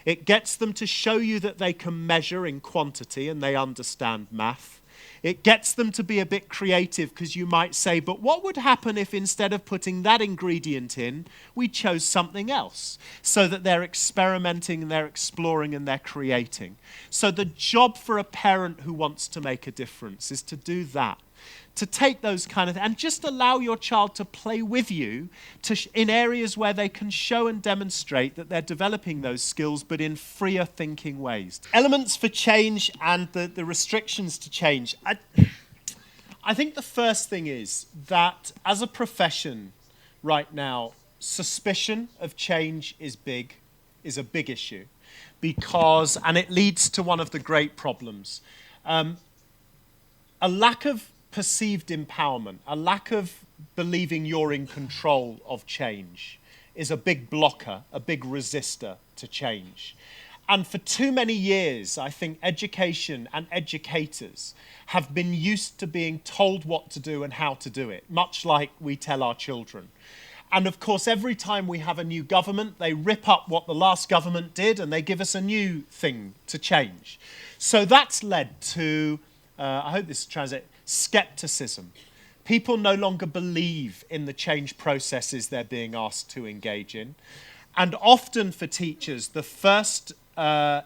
It gets them to show you that they can measure in quantity and they understand math. It gets them to be a bit creative because you might say, but what would happen if instead of putting that ingredient in, we chose something else? So that they're experimenting and they're exploring and they're creating. So the job for a parent who wants to make a difference is to do that. To take those kind of, and just allow your child to play with you in areas where they can show and demonstrate that they're developing those skills, but in freer thinking ways. Elements for change and the restrictions to change. I think the first thing is that as a profession right now, suspicion of change is a big issue, because, and it leads to one of the great problems, a lack of perceived empowerment, a lack of believing you're in control of change is a big blocker, a big resistor to change. And for too many years, I think education and educators have been used to being told what to do and how to do it, much like we tell our children. And of course, every time we have a new government, they rip up what the last government did and they give us a new thing to change. So that's led to, I hope this translates, skepticism. People no longer believe in the change processes they're being asked to engage in. And often for teachers, the first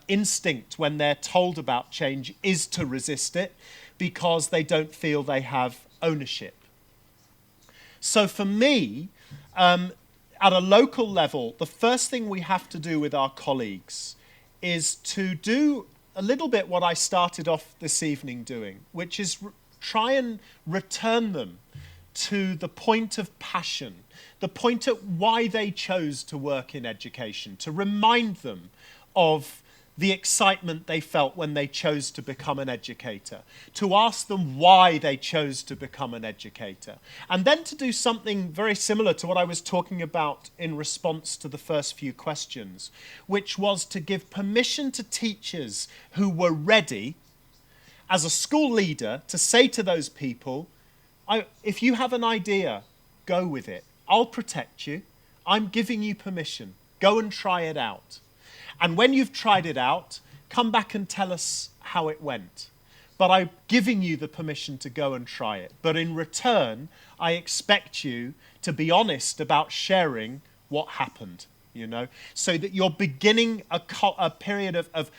instinct when they're told about change is to resist it because they don't feel they have ownership. So for me, at a local level, the first thing we have to do with our colleagues is to do a little bit what I started off this evening doing, which is try and return them to the point of passion, the point at why they chose to work in education, to remind them of the excitement they felt when they chose to become an educator, to ask them why they chose to become an educator, and then to do something very similar to what I was talking about in response to the first few questions, which was to give permission to teachers who were ready as a school leader to say to those people, if you have an idea, go with it. I'll protect you. I'm giving you permission. Go and try it out. And when you've tried it out, come back and tell us how it went. But I'm giving you the permission to go and try it. But in return, I expect you to be honest about sharing what happened, so that you're beginning a period of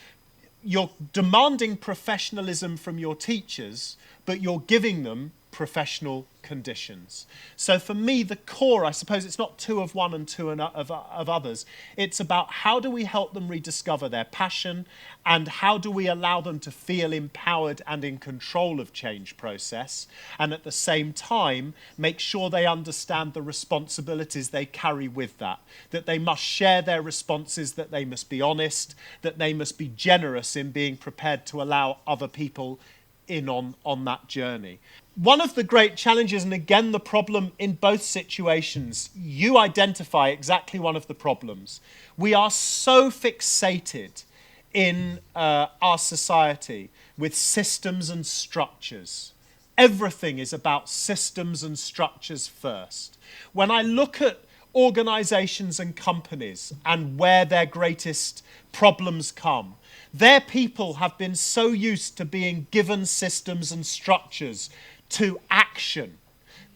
you're demanding professionalism from your teachers, but you're giving them professional conditions. So for me, the core, I suppose it's not two of one and two of others. It's about how do we help them rediscover their passion, and how do we allow them to feel empowered and in control of change process, and at the same time make sure they understand the responsibilities they carry with that they must share their responses, that they must be honest, that they must be generous in being prepared to allow other people in on that journey. One of the great challenges, and again the problem in both situations, you identify exactly one of the problems. We are so fixated in our society with systems and structures. Everything is about systems and structures first. When I look at organizations and companies and where their greatest problems come, their people have been so used to being given systems and structures to action.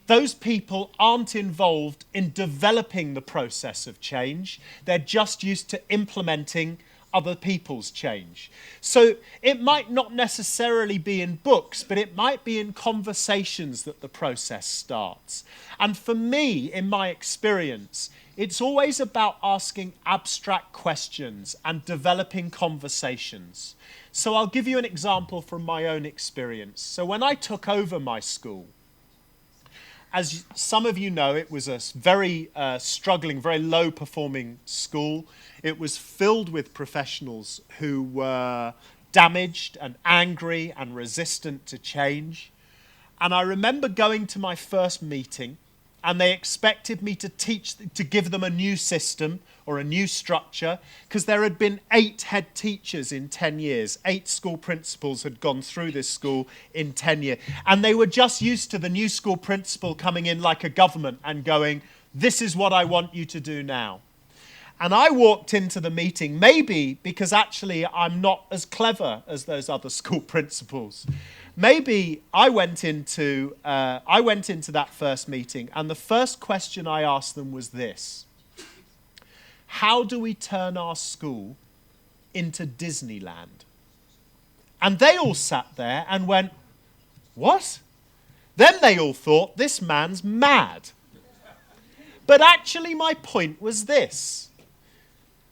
Those people aren't involved in developing the process of change. They're just used to implementing other people's change. So it might not necessarily be in books, but it might be in conversations that the process starts. And for me, in my experience, it's always about asking abstract questions and developing conversations. So I'll give you an example from my own experience. So when I took over my school, as some of you know, it was a very struggling, very low-performing school. It was filled with professionals who were damaged and angry and resistant to change. And I remember going to my first meeting, and they expected me to give them a new system or a new structure, because there had been 8 head teachers in 10 years. 8 school principals had gone through this school in 10 years. And they were just used to the new school principal coming in like a government and going, this is what I want you to do now. And I walked into the meeting, maybe because actually I'm not as clever as those other school principals. Maybe I went into that first meeting, and the first question I asked them was this: how do we turn our school into Disneyland? And they all sat there and went, what? Then they all thought, this man's mad. But actually my point was this: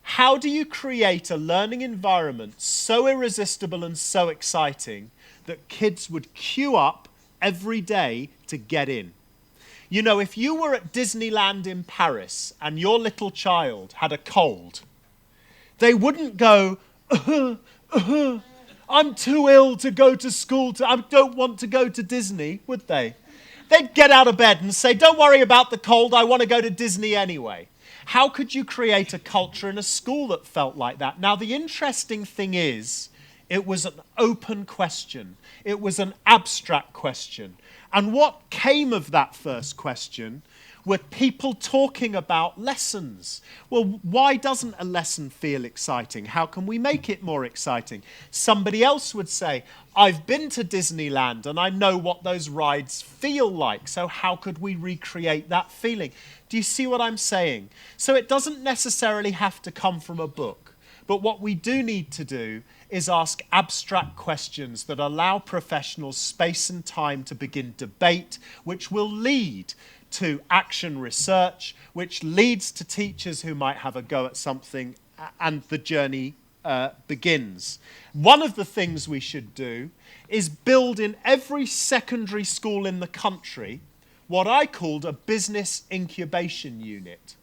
how do you create a learning environment so irresistible and so exciting that kids would queue up every day to get in? You know, if you were at Disneyland in Paris and your little child had a cold, they wouldn't go, I'm too ill to go to school, I don't want to go to Disney, would they? They'd get out of bed and say, don't worry about the cold, I want to go to Disney anyway. How could you create a culture in a school that felt like that? Now, the interesting thing is, it was an open question. It was an abstract question. And what came of that first question were people talking about lessons. Well, why doesn't a lesson feel exciting? How can we make it more exciting? Somebody else would say, I've been to Disneyland and I know what those rides feel like, so how could we recreate that feeling? Do you see what I'm saying? So it doesn't necessarily have to come from a book, but what we do need to do is ask abstract questions that allow professionals space and time to begin debate, which will lead to action research, which leads to teachers who might have a go at something, and the journey begins. One of the things we should do is build in every secondary school in the country what I called a business incubation unit.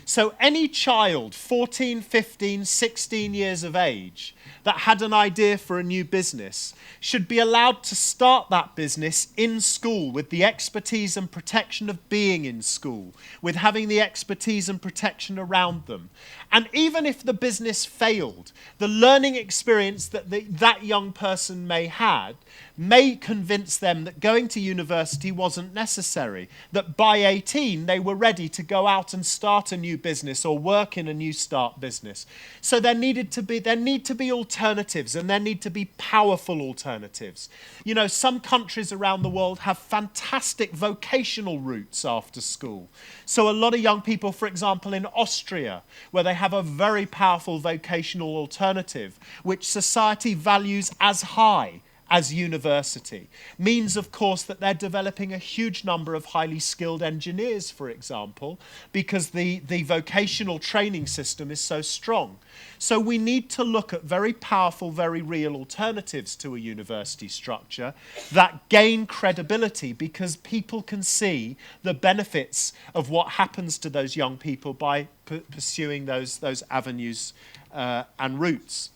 So any child, 14, 15, 16 years of age, that had an idea for a new business should be allowed to start that business in school with the expertise and protection of being in school, with having the expertise and protection around them. And even if the business failed, the learning experience that that young person may convince them that going to university wasn't necessary, that by 18 they were ready to go out and start a new business or work in a new start business. So there need to be alternatives, and there need to be powerful alternatives. You know, some countries around the world have fantastic vocational routes after school. So a lot of young people, for example, in Austria, where they have a very powerful vocational alternative, which society values as high as university means, of course, that they're developing a huge number of highly skilled engineers, for example, because the vocational training system is so strong. So we need to look at very powerful, very real alternatives to a university structure that gain credibility because people can see the benefits of what happens to those young people by pursuing those avenues and routes.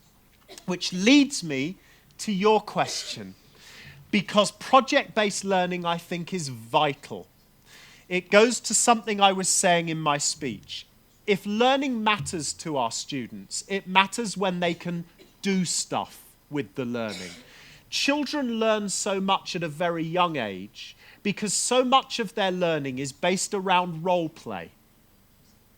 Which leads me to your question, because project-based learning, I think, is vital. It goes to something I was saying in my speech. If learning matters to our students, it matters when they can do stuff with the learning. Children learn so much at a very young age because so much of their learning is based around role play.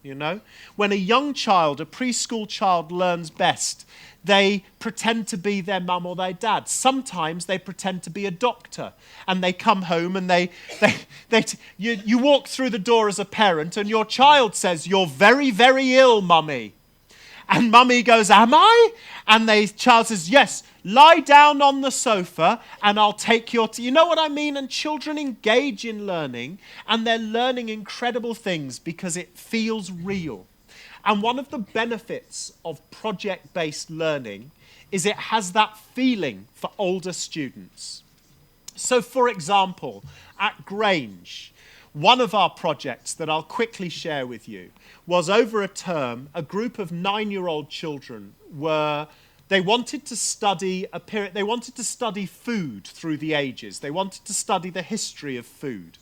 You know, when a young child, a preschool child, learns best, they pretend to be their mum or their dad. Sometimes they pretend to be a doctor, and they come home and you walk through the door as a parent, and your child says, "You're very, very ill, mummy." And mummy goes, "Am I?" And the child says, "Yes, lie down on the sofa and I'll take your tea." You know what I mean? And children engage in learning, and they're learning incredible things because it feels real. And one of the benefits of project-based learning is it has that feeling for older students. So, for example, at Grange, one of our projects that I'll quickly share with you was over a term, a group of 9-year-old children they wanted to study food through the ages. They wanted to study the history of food.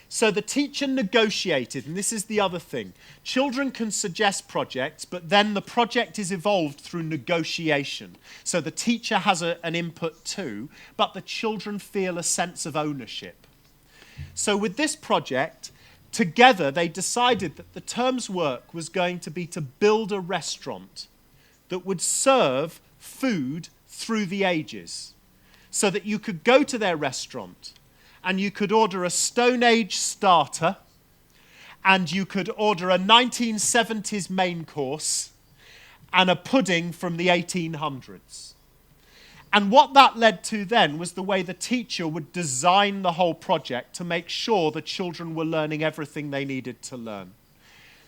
So the teacher negotiated, and this is the other thing. Children can suggest projects, but then the project is evolved through negotiation. So the teacher has an input too, but the children feel a sense of ownership. So with this project, together they decided that the term's work was going to be to build a restaurant that would serve food through the ages, so that you could go to their restaurant and you could order a Stone Age starter and you could order a 1970s main course and a pudding from the 1800s. And what that led to then was the way the teacher would design the whole project to make sure the children were learning everything they needed to learn.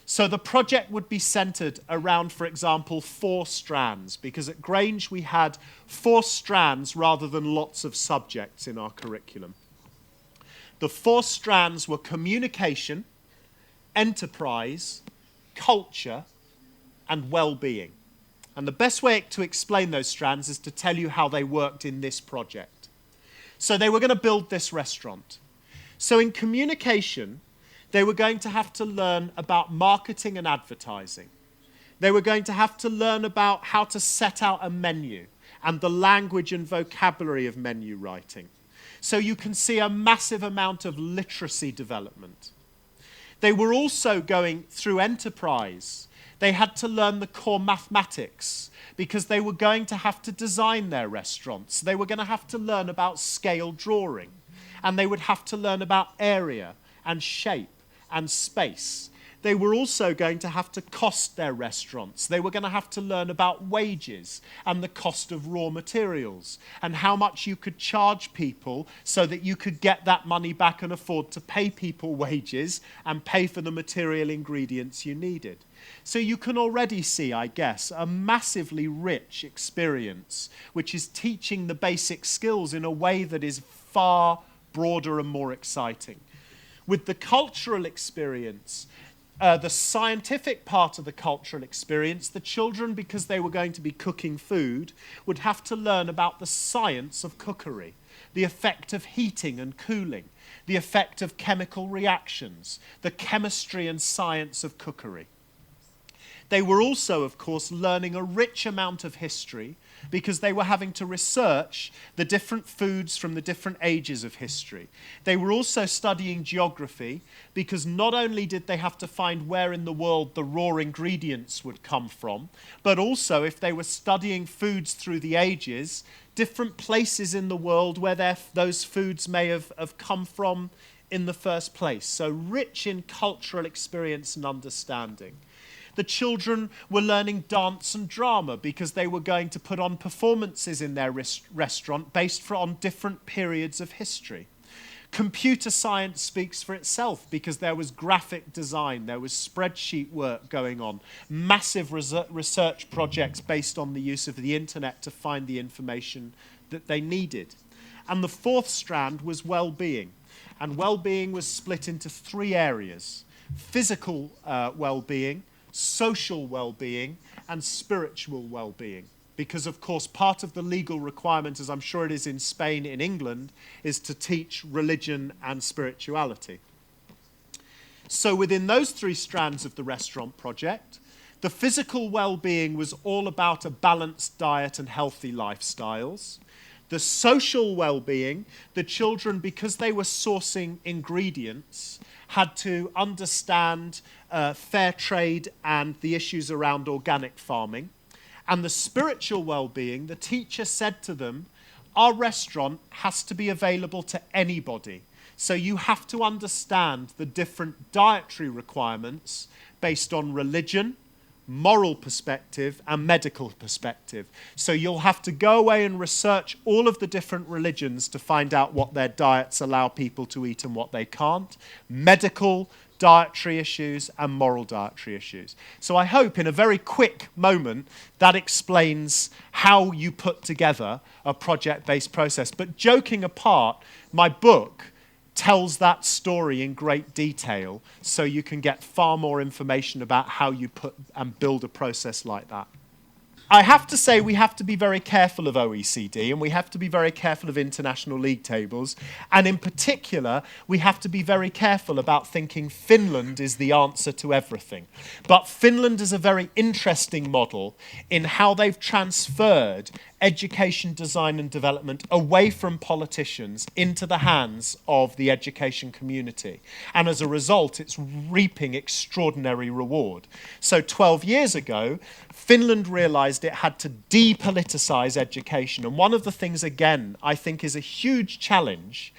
So the project would be centered around, for example, 4 strands, because at Grange we had 4 strands rather than lots of subjects in our curriculum. The 4 strands were communication, enterprise, culture, and well-being. And the best way to explain those strands is to tell you how they worked in this project. So they were going to build this restaurant. So in communication, they were going to have to learn about marketing and advertising. They were going to have to learn about how to set out a menu and the language and vocabulary of menu writing. So you can see a massive amount of literacy development. They were also going through enterprise. They had to learn the core mathematics because they were going to have to design their restaurants. They were going to have to learn about scale drawing, and they would have to learn about area and shape and space. They were also going to have to cost their restaurants. They were going to have to learn about wages and the cost of raw materials and how much you could charge people so that you could get that money back and afford to pay people wages and pay for the material ingredients you needed. So you can already see, I guess, a massively rich experience which is teaching the basic skills in a way that is far broader and more exciting. With the cultural experience, the scientific part of the cultural experience, the children, because they were going to be cooking food, would have to learn about the science of cookery, the effect of heating and cooling, the effect of chemical reactions, the chemistry and science of cookery. They were also, of course, learning a rich amount of history because they were having to research the different foods from the different ages of history. They were also studying geography because not only did they have to find where in the world the raw ingredients would come from, but also if they were studying foods through the ages, different places in the world where those foods may have come from in the first place. So rich in cultural experience and understanding. The children were learning dance and drama because they were going to put on performances in their restaurant based on different periods of history. Computer science speaks for itself because there was graphic design, there was spreadsheet work going on, massive research projects based on the use of the internet to find the information that they needed. And the fourth strand was well-being. And well-being was split into three areas: physical well-being, social well-being, and spiritual well-being. Because, of course, part of the legal requirement, as I'm sure it is in Spain, in England, is to teach religion and spirituality. So within those three strands of the restaurant project, the physical well-being was all about a balanced diet and healthy lifestyles. The social well-being, the children, because they were sourcing ingredients, had to understand fair trade and the issues around organic farming. And the spiritual well-being, the teacher said to them, our restaurant has to be available to anybody. So you have to understand the different dietary requirements based on religion, moral perspective, and medical perspective. So you'll have to go away and research all of the different religions to find out what their diets allow people to eat and what they can't. Medical, dietary issues, and moral dietary issues. So I hope in a very quick moment that explains how you put together a project-based process. But joking apart, my book tells that story in great detail so you can get far more information about how you put and build a process like that. I have to say we have to be very careful of OECD and we have to be very careful of international league tables, and in particular we have to be very careful about thinking Finland is the answer to everything. But Finland is a very interesting model in how they've transferred education, design and development away from politicians into the hands of the education community. And as a result, it's reaping extraordinary reward. So 12 years ago, Finland realized it had to depoliticize education. And one of the things, again, I think is a huge challenge,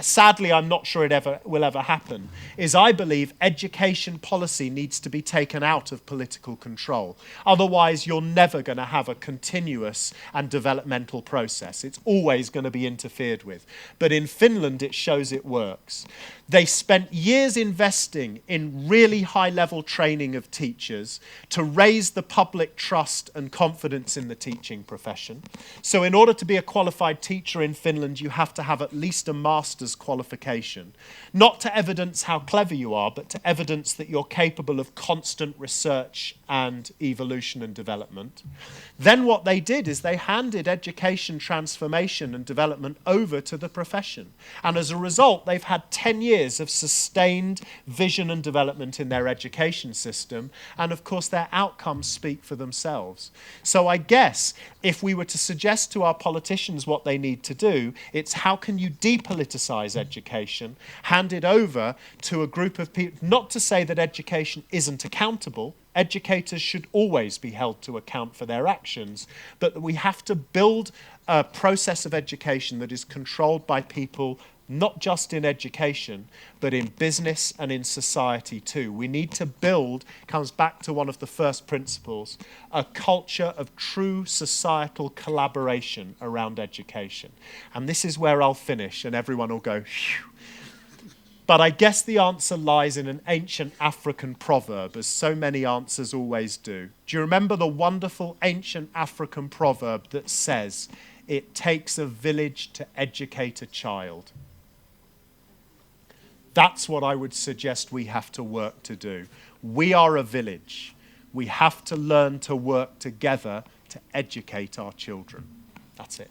sadly I'm not sure it will ever happen, is I believe education policy needs to be taken out of political control. Otherwise, you're never going to have a continuous and developmental process. It's always going to be interfered with. But in Finland, it shows it works. They spent years investing in really high-level training of teachers to raise the public trust and confidence in the teaching profession. So in order to be a qualified teacher in Finland, you have to have at least a master's qualification. Not to evidence how clever you are, but to evidence that you're capable of constant research and evolution and development. Then what they did is they handed education transformation and development over to the profession. And as a result, they've had 10 years of sustained vision and development in their education system, and of course their outcomes speak for themselves. So I guess if we were to suggest to our politicians what they need to do, it's how can you depoliticize education, hand it over to a group of people, not to say that education isn't accountable. Educators should always be held to account for their actions, but that we have to build a process of education that is controlled by people not just in education, but in business and in society too. We need to build, comes back to one of the first principles, a culture of true societal collaboration around education. And this is where I'll finish and everyone will go, phew. But I guess the answer lies in an ancient African proverb, as so many answers always do. Do you remember the wonderful ancient African proverb that says, "It takes a village to educate a child"? That's what I would suggest we have to work to do. We are a village. We have to learn to work together to educate our children. That's it.